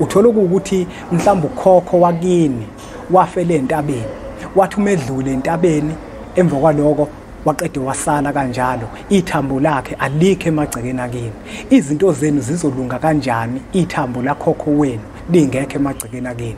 uthola ukuthi mhlawumbe ukhokho wakini wafela entabeni, wathi umedlule entabeni, emva kwaloko waqede wasala kanjalo, ithambo lakhe alikho emagcekeni akini. Izinto zenu zizolunga kanjani ithambo lakhokho wenu lingekho emagcekeni akini?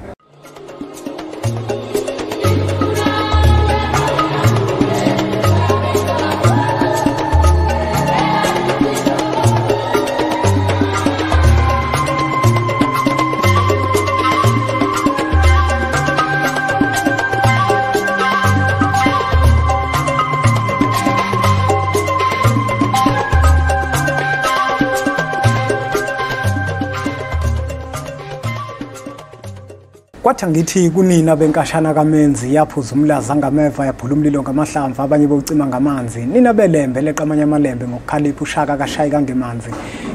Kwathi ngithi kunina benkashana kaMenzi yaphuza umlaza ngameva yaphula umlilo ngamahlamvu abanye bocima ngamanzi, nina belembe leqamanya amalembe ngokukhalipha uShaka kashayika ngemanzi.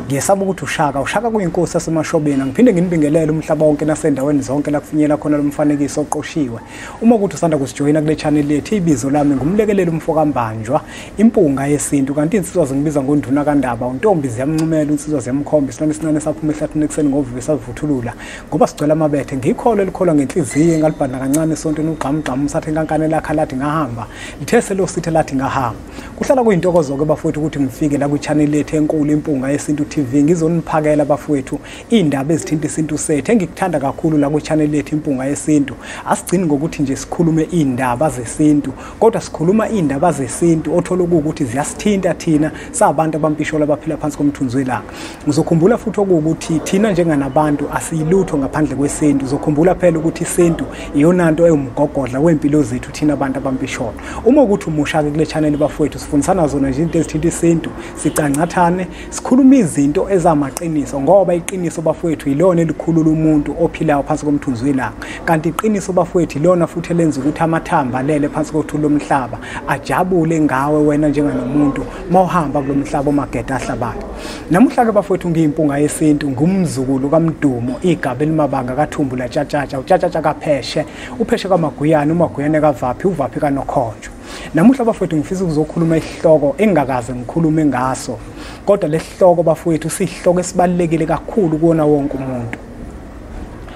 Ngiyesaba ukuthi uShaka kuyinkosi yasemashobeni, ngiphinde nginibingelele umhlaba wonke nasendaweni zonke la kufinyela khona lomfanekiso oqoshiwe. Uma ukuthi usanda kusijoyina kule channel yethu, ibizo lami ngumlekeleli umfokambanjwa, Impunga Yesintu, kanti insizwa zingibiza ngonduna kaNdaba, untombi ziyamncumela insizwa ziyamkhomba, isilwane sincane saphuma ehlathini ekseni ngovuve savuthulula ngoba sigcwele amabethe. Ngikholo elikholwa ngenhliziyo ngalibhana kancane esontweni ugqamgqama usathi inkankane lakhe lathi ngahamba, lithe lo sithe lathi ngahamba. Kuhlala kuyintokozo ke bafowethu ukuthi ngifike la ku channel yethu enkulu Impunga Yesintu TV ngizoniphakela bafowethu indaba ezithinta isintu sethu. Engikuthanda kakhulu la ku channel yethu Impunga Yesintu, asigcini ngokuthi nje sikhulume indaba zesintu, kodwa sikhuluma indaba zesintu othola ukuthi ziyasithinta thina sabantu abampishola abaphila phansi komthunzi welanga. Ngizokhumbula futhi ukuthi thina njenganabantu asiyilutho ngaphandle kwesintu. Uzokhumbula phela ukuthi isintu iyona nto eyumgogodla wempilo zethu thina abantu abampishola. Uma ukuthi umusha ke kule channel bafowethu sifundisana zona nje into ezithinta isintu, sicangcathane, sikhuluma izinto ezamaqiniso ngoba iqiniso bafowethu ilona elikhulula umuntu ophilayo phansi komthunzi welanga. Kanti iqiniso bafowethu ilona futhi elenza ukuthi amathamba alele phansi kothuli lomhlaba ajabule ngawe wena njenganomuntu mawuhamba kulomhlaba omageda ahlabayo. Namuhla ke bafowethu ngiyimpunga yesintu, ngumzukulu kaMdumo, igaba elimabanga kaThumbula Tshatatsha, uTshatatsha kaPheshe, uPheshe kaMaguyane, uMaguyane kaVaphi, uVaphi kaNokhonjo. Namuhla bafowethu ngifisa ukuzokhuluma isihloko engakaze ngikhulume ngaso, kodwa lesihloko bafowethu sihloko esibalekile kakhulu kuona wonke umuntu.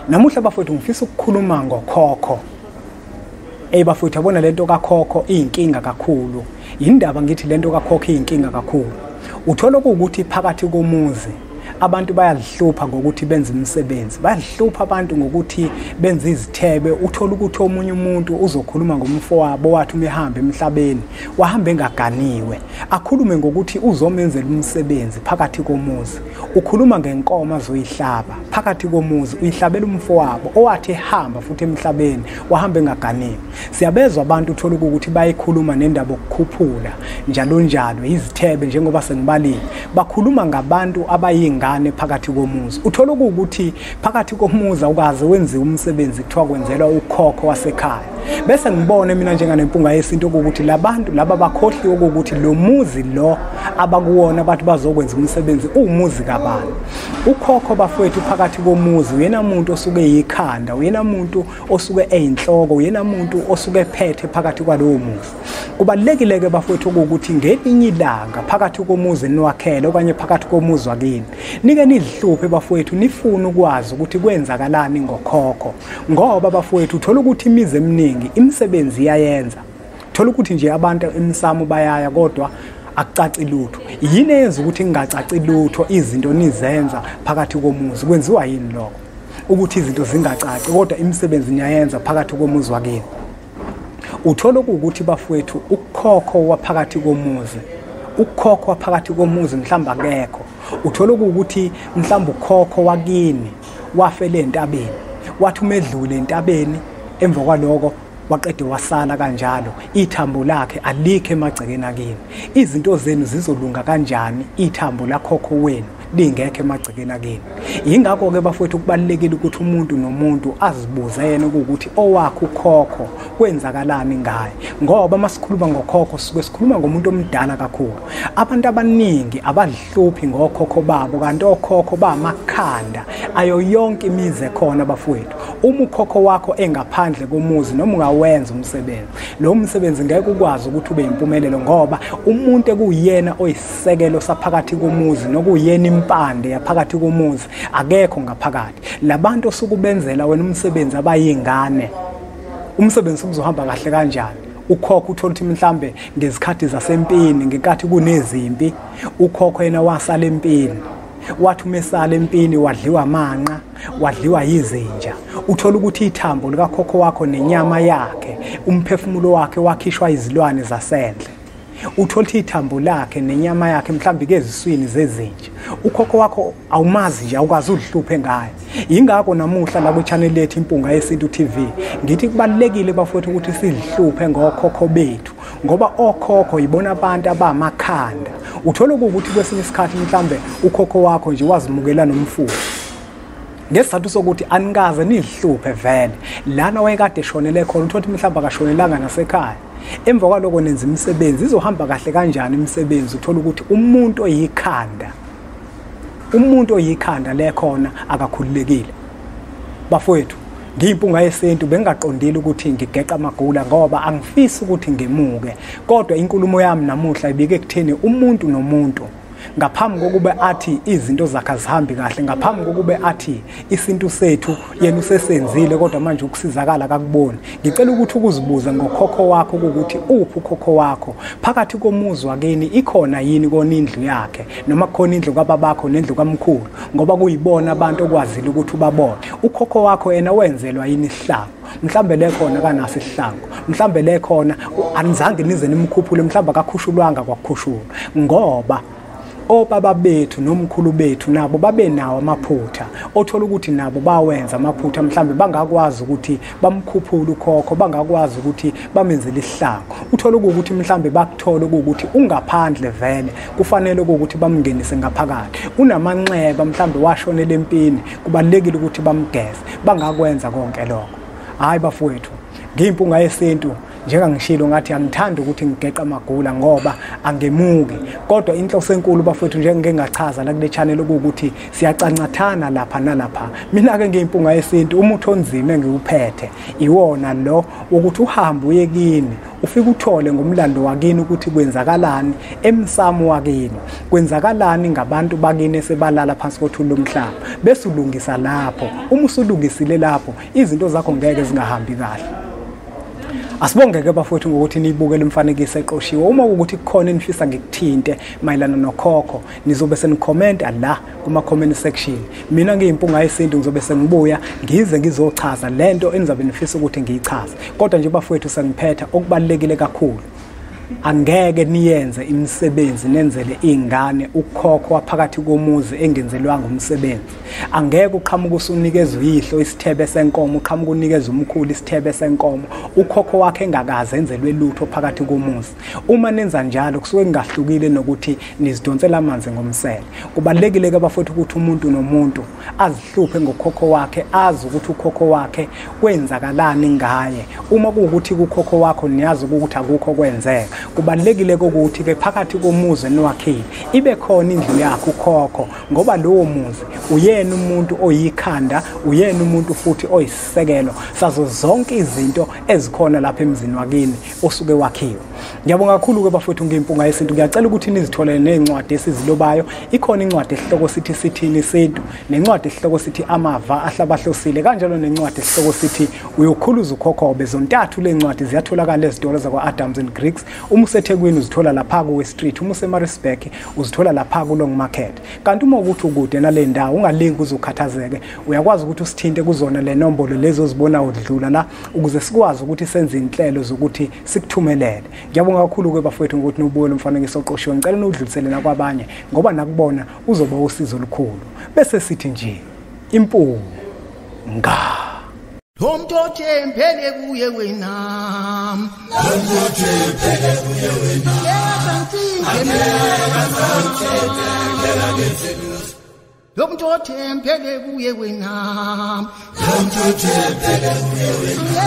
Namuhla bafowethu ngifisa ukukhuluma ngokhokho. Bafowethu yabona lento kakhokho iyinkinga kakhulu. Indaba ngithi lento kakhokho iyinkinga kakhulu. Uthola ukuthi phakathi komuzi abantu bayadhlupha ngokuthi benze umsebenzi, bayadhlupha abantu ngokuthi benze izithebe. Uthola ukuthi omunye umuntu uzokhuluma ngomfowabo wathi umehamba emhlabeni wahamba engaganiwe, akhulume ngokuthi uzomenzela umsebenzi phakathi komuzi. Ukhuluma ngenkomo azoyihlaba phakathi komuzi, uyihlabela umfowabo owathi ehamba futhi emhlabeni wahamba engaganiwe. Siyabezwa abantu uthola ukuthi bayikhuluma nendaba okukhuphula njalo njalo, izithebe njengoba sengibalile, bakhuluma ngabantu abayingane phakathi komuzi. Uthola ukuthi phakathi komuzi awukaze wenziwe umsebenzi kuthiwa kwenzelwa ukhokho wasekhaya. Bese ngibone mina njenganempunga yesintu ukuthi labantu laba bakhohliwe ukuthi lo muzi lo abakuwona abantu bazokwenza umsebenzi umuzi kabani. Ukhokho bafowethu phakathi komuzi uyena umuntu osuke ikhanda, uyena umuntu osuke eyinhloko, uyena umuntu osuke ephethe phakathi kwalowo muzi. Kubalekile ke bafowethu ukuthi ngelinye ilanga phakathi komuzi niwakhele okanye phakathi komuzi wakini nike nidhluphe bafowethu nifuna ukwazi ukuthi kwenzakalani ngokhokho, ngoba bafowethu uthola ukuthi imizi eminingi imisebenzi iyayenza. Thola ukuthi nje abantu emsamo bayaya kodwa akucaci lutho. Yini eyenza ukuthi kungacaci lutho izinto nizenza phakathi komuzi? Kwenziwa yini lokho ukuthi izinto zingacaci kodwa imisebenzi niyayenza phakathi komuzi wakini? Uthola ukuthi bafowethu ukhokho waphakathi komuzi, ukhokho waphakathi komuzi mhlamba akekho. Uthola ukuthi mhlamba ukhokho wakini wafela entabeni, wathi umedlule entabeni, emva kwaloko waqede wasala kanjalo, ithambo lakhe alikho emagcekeni akini. Izinto zenu zizolunga kanjani ithambo lakhokho wenu lingekho emagcekeni akini? Yingakho ke bafowethu kubalekile ukuthi umuntu nomuntu azibuze yena ukuthi owakhe ukhokho kwenzakalani ngaye, ngoba masikhuluma ngokhokho sisuke sikhuluma ngomuntu omdala kakhulu. Abantu abaningi abadhluphi ngokhokho babo, kanti okhokho bamakhanda ayo yonke imizi ekhona bafowethu. uma ukhokho wakho engaphandle komuzi noma ungawenza umsebenzi, lo msebenzi ngeke ukwazi ukuthi ube impumelelo ngoba umuntu ekuyena oyisisekelo saphakathi komuzi nokuyena impande yaphakathi komuzi akekho ngaphakathi. Labantu osukubenzela wena umsebenzi abayingane, umsebenzi uzohamba kahle kanjani? Ukhokho uthola ukuthi mhlambe ngezikhathi zasempini ngenkathi kunezimpi, ukhokho yena wasala empini. Wathi umesala empini wadliwa amanqa, wadliwa yizinja. Uthola ukuthi ithambo likakhokho wakho nenyama yakhe, umphefumulo wakhe wakhishwa izilwane zasendle. Uthola ukuthi ithambo lakhe nenyama yakhe mhlambe keziswini zezinja. Ukhokho wakho awumazi nje, awukazi udhluphe ngaye. Ingakho namuhla la ku channel lethu Impunga Yesintu TV ngithi kubalekile bafowethu ukuthi sidhluphe ngokhokho bethu ngoba okhokho yibona abantu abamakhanda. Uthola ukuthi kwesinye isikhathi mhlambe ukhokho wakho nje wazimukela nomfuzo. Ngesizathu sokuthi anikaze nidhluphe vele. Lana wayekade eshonele khona uthola ukuthi mhlamba akashonelanga nasekhaya. Emva kwaloko nenza imisebenzi izohamba kahle kanjani imisebenzi? Uthola ukuthi umuntu oyikhanda le khona akakhululekile. Bafowethu, ngiyimpunga yesintu bengaqondile ukuthi ngigeqa amagula ngoba angifisi ukuthi ngemuke, kodwa inkulumo yami namuhla ibike kutheni umuntu nomuntu ngaphambi kokuba athi izinto zakhe azihambi kahle, ngaphambi kokuba athi isintu sethu yena usesenzile kodwa manje ukusizakala akakuboni. Ngicela ukuthi ukuzibuza ngokhokho wakho ukuthi uphi ukhokho wakho phakathi komuzi wakini, ikhona yini kona indlu yakhe noma khona indlu kababakho nendlu kamkhulu, ngoba kuyibona abantu okwazile ukuthi ubabone. Ukhokho wakho yena wenzelwa yini isihlangu? Mhlambe le khona kanaso isihlangu, mhlambe le khona anizange nize nimkhuphule, mhlambe akakhushulwanga kwakhushulwa ngoba obaba bethu nomkhulu bethu nabo babe nawo amaphutha. Othola ukuthi nabo bawenza amaphutha, mhlambe bangakwazi ukuthi bamkhuphule ukhokho, bangakwazi ukuthi bamenzele isihlangu. Uthola ukuthi mhlambe bakuthola ukuthi ungaphandle vele kufanele ukuthi bamngenise ngaphakathi. Unamanxeba mhlambe washonela empini, kubalekile ukuthi bamgeze, bangakwenza konke lokho. Hayi bafowethu, ngiyimpunga yesintu njengangishilo ngathi angithanda ukuthi ngigeqa amagula ngoba angemuki, kodwa inhloso enkulu bafowethu njengeke ngachaza la kule channel ukuthi siyacancathana lapha nalapha. Mina ke ngiyimpunga yesintu, umuthi onzima engiwuphethe iwona lo ukuthi uhambe uye kini ufike uthole ngomlando wakini ukuthi kwenzakalani emsamo wakini, kwenzakalani ngabantu bakini esebalala phansi kothuli lomhlaba, bese ulungisa lapho. Uma usulungisile lapho izinto zakho ngeke zingahambi kahle. Asibongeke bafowethu ngokuthi nibukele umfanekiso eqoshiwe. Uma ukuthi kukhona enifisa ngikuthinte mayelana nokhokho, nizobe senicomment la kuma comment section. Mina ngiyimpunga yesintu ngizobe sengibuya ngize ngizochaza lento enizabe nifisa ukuthi ngiyichaze. Kodwa nje bafowethu sengiphetha okubalekile kakhulu, angeke niyenze imisebenzi nenzele ingane ukhokho waphakathi komuzi engenzelwanga umsebenzi. Angeke uqhamuka usunikeza uyihlo isithebe senkomo, uqhamuka unikeza umkhulu isithebe senkomo, ukhokho wakhe engakaze enzelwe lutho phakathi komuzi. Uma nenza njalo kusuke kungahlukile nokuthi nizidonsela amanzi ngomsele. Kubalekile ke bafowethu ukuthi umuntu nomuntu azihluphe ngokhokho wakhe, azi ukuthi ukhokho wakhe kwenzakalani ngaye. Uma kuukuthi ukhokho wakho niyazi ukuthi akukho kwenzeka, kubalekile ukuthi ke phakathi komuzi nowakhile ibe khona indlu yakhe ukhokho, ngoba lowo muzi uyena umuntu oyikhanda, uyena umuntu futhi oyisisekelo sazo zonke izinto ezikhona lapha emzini wakini osuke wakhiwe. Ngiyabonga kakhulu ke bafowethu ngiyimpunga yesintu. Ngiyacela ukuthi nizitholele nezincwadi esizilobayo. Ikhona incwadi esihloko sithi sithini isintu, nencwadi esihloko sithi amava ahlabahlosile, kanjalo nencwadi esihloko sithi uyokhuluza ukhokho. Zontathu le ncwadi ziyatholakala ezitolo zakwa Adams and Greeks. Uma useThekwini uzithola lapha ku West Street, uma useMaritzburg uzithola lapha ku Long Market. Kanti uma ukuthi ukude nale ndawo ungalinki uzokhathazeke, uyakwazi ukuthi usithinte kuzona le nombolo lezo zibona udlula la ukuze sikwazi ukuthi senze inhlelo zokuthi sikuthumelele. Ngiyabonga kakhulu ke bafowethu ukuthi nibuye umfanekiso oqoshiwe. Ngicela nodlulisele nakwabanye ngoba nakubona uzoba usizo olukhulu. Bese sithi nje impunga. Umuntu othembele kuye wena, umuntu othembele kuye wena, umuntu othembele kuye wena, umuntu othembele kuye wena,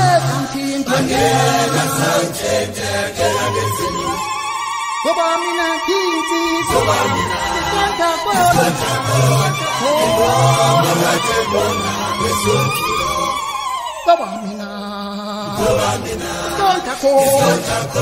ngoba mina ngithi ngithanda kodwa Baba mina Tonta ko Tonta ko